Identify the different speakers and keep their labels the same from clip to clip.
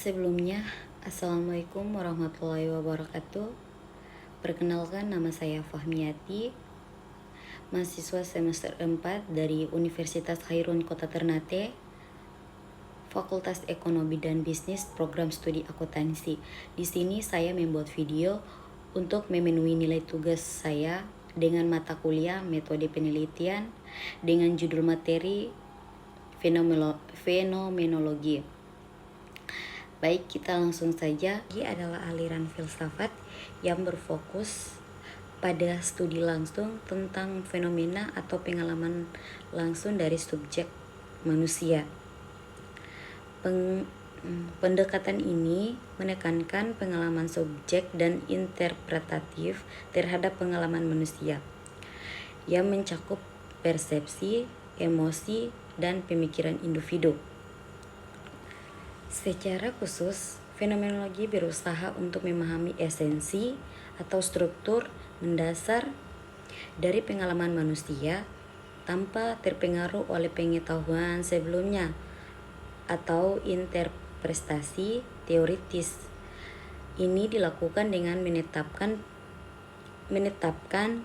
Speaker 1: Sebelumnya, Assalamualaikum warahmatullahi wabarakatuh. Perkenalkan, nama saya Fahmiati, mahasiswa semester 4 dari Universitas Khairun Kota Ternate, Fakultas Ekonomi dan Bisnis, Program Studi Akuntansi. Di sini saya membuat video untuk memenuhi nilai tugas saya dengan mata kuliah metode penelitian dengan judul materi fenomenologi. Baik, kita langsung saja. Ini adalah aliran filsafat yang berfokus pada studi langsung tentang fenomena atau pengalaman langsung dari subjek manusia. Pendekatan ini menekankan pengalaman subjek dan interpretatif terhadap pengalaman manusia yang mencakup persepsi, emosi, dan pemikiran individu. Secara khusus, fenomenologi berusaha untuk memahami esensi atau struktur mendasar dari pengalaman manusia tanpa terpengaruh oleh pengetahuan sebelumnya atau interpretasi teoritis. Ini dilakukan dengan menetapkan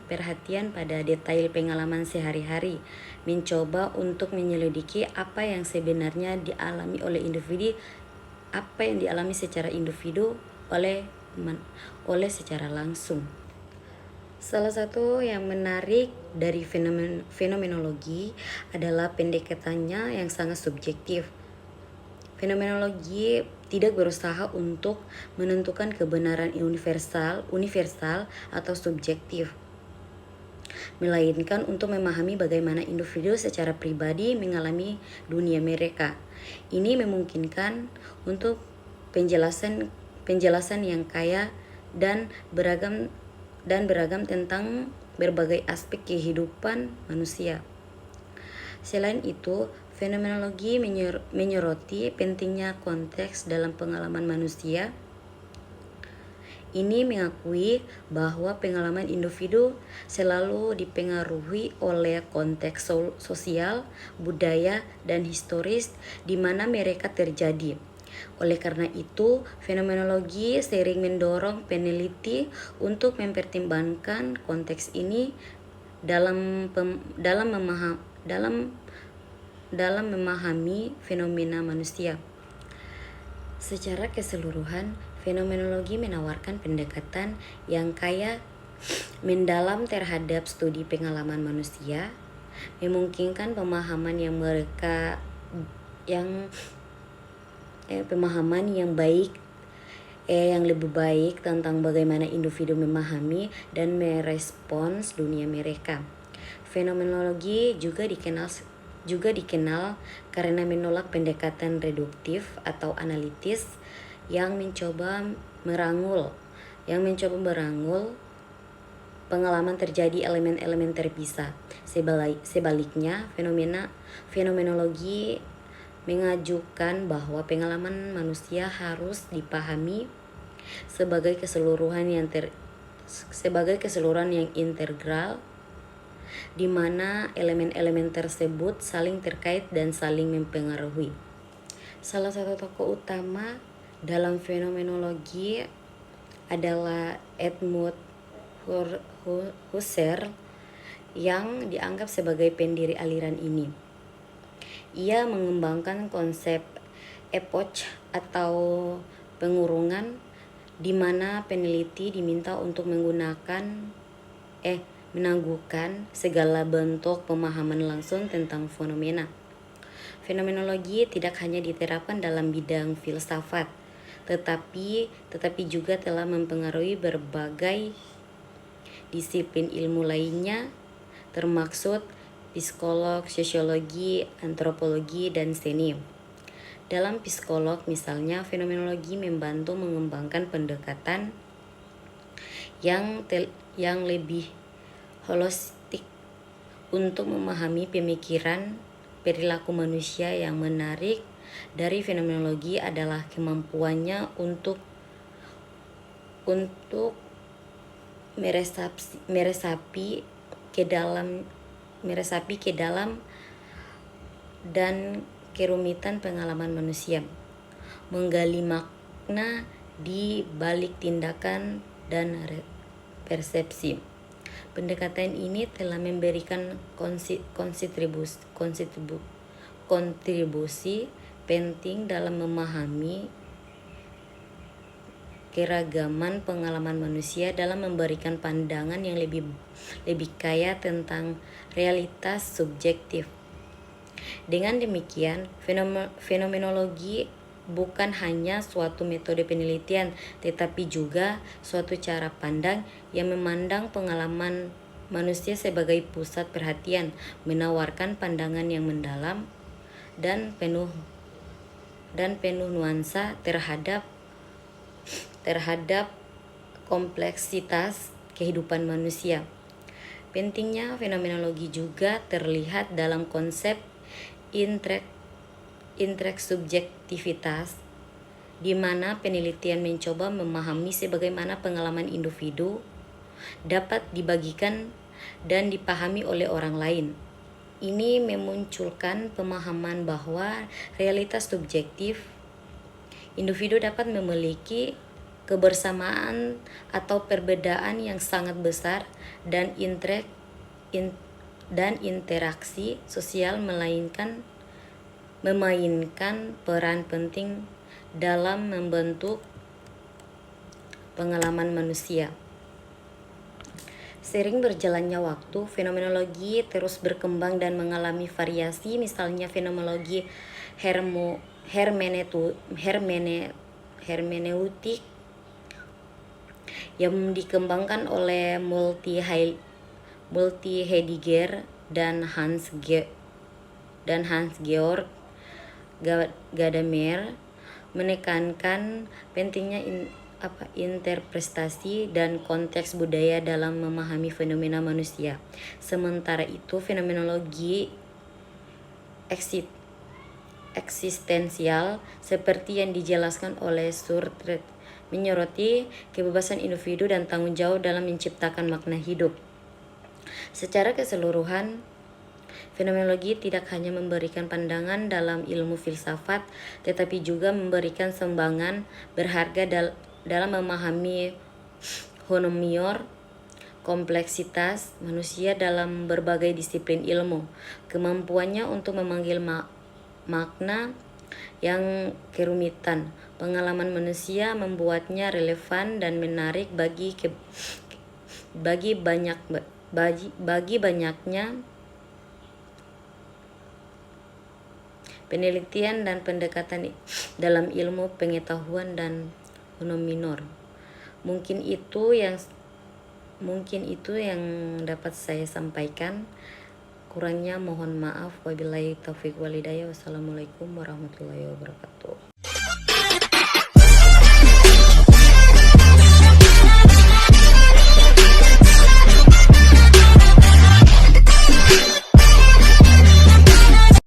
Speaker 1: perhatian pada detail pengalaman sehari-hari, mencoba untuk menyelidiki apa yang sebenarnya dialami oleh individu, apa yang dialami secara individu oleh secara langsung. Salah satu yang menarik dari fenomenologi adalah pendekatannya yang sangat subjektif. Fenomenologi tidak berusaha untuk menentukan kebenaran universal atau subjektif, melainkan untuk memahami bagaimana individu secara pribadi mengalami dunia mereka. Ini memungkinkan untuk penjelasan yang kaya dan beragam tentang berbagai aspek kehidupan manusia. Selain itu, fenomenologi menyoroti pentingnya konteks dalam pengalaman manusia. Ini mengakui bahwa pengalaman individu selalu dipengaruhi oleh konteks sosial, budaya, dan historis di mana mereka terjadi. Oleh karena itu, fenomenologi sering mendorong peneliti untuk mempertimbangkan konteks ini dalam memahami fenomena manusia. Secara keseluruhan, fenomenologi menawarkan pendekatan yang kaya mendalam terhadap studi pengalaman manusia, memungkinkan pemahaman yang lebih baik tentang bagaimana individu memahami dan merespons dunia mereka. Fenomenologi juga dikenal karena menolak pendekatan reduktif atau analitis yang mencoba merangul pengalaman terjadi elemen-elemen terpisah. Sebaliknya, fenomenologi mengajukan bahwa pengalaman manusia harus dipahami sebagai keseluruhan yang integral, di mana elemen-elemen tersebut saling terkait dan saling mempengaruhi. Salah satu tokoh utama dalam fenomenologi adalah Edmund Husserl yang dianggap sebagai pendiri aliran ini. Ia mengembangkan konsep epoch atau pengurungan, di mana peneliti diminta untuk menangguhkan segala bentuk pemahaman langsung tentang fenomena. Fenomenologi tidak hanya diterapkan dalam bidang filsafat, tetapi juga telah mempengaruhi berbagai disiplin ilmu lainnya, termasuk psikolog, sosiologi, antropologi, dan seni. Dalam psikolog misalnya, fenomenologi membantu mengembangkan pendekatan yang lebih holistik untuk memahami pemikiran perilaku manusia. Yang menarik dari fenomenologi adalah kemampuannya untuk meresapi ke dalam dan kerumitan pengalaman manusia. menggali makna di balik tindakan dan persepsi. Pendekatan ini telah memberikan kontribusi penting dalam memahami keragaman pengalaman manusia, dalam memberikan pandangan yang lebih kaya tentang realitas subjektif. Dengan demikian, fenomenologi bukan hanya suatu metode penelitian, tetapi juga suatu cara pandang yang memandang pengalaman manusia sebagai pusat perhatian, menawarkan pandangan yang mendalam dan penuh nuansa terhadap kompleksitas kehidupan manusia. Pentingnya fenomenologi juga terlihat dalam konsep intersubjektivitas, di mana penelitian mencoba memahami sebagaimana pengalaman individu dapat dibagikan dan dipahami oleh orang lain. Ini memunculkan pemahaman bahwa realitas subjektif individu dapat memiliki kebersamaan atau perbedaan yang sangat besar, dan interaksi sosial memainkan peran penting dalam membentuk pengalaman manusia. Sering berjalannya waktu, fenomenologi terus berkembang dan mengalami variasi. Misalnya fenomenologi hermeneutik yang dikembangkan oleh Multi Heidegger dan Hans Georg Gadamer menekankan pentingnya interpretasi dan konteks budaya dalam memahami fenomena manusia. Sementara itu, fenomenologi eksistensial seperti yang dijelaskan oleh Surtret menyoroti kebebasan individu dan tanggung jawab dalam menciptakan makna hidup. Secara keseluruhan, fenomenologi tidak hanya memberikan pandangan dalam ilmu filsafat, tetapi juga memberikan sumbangan berharga dalam memahami honomior kompleksitas manusia dalam berbagai disiplin ilmu. Kemampuannya untuk memanggil makna yang kerumitan pengalaman manusia membuatnya relevan dan menarik bagi banyaknya penelitian dan pendekatan dalam ilmu pengetahuan dan honomior. Mungkin itu yang dapat saya sampaikan. Kurangnya mohon maaf. Wabillahi taufiq walhidayah. Wassalamualaikum warahmatullahi wabarakatuh.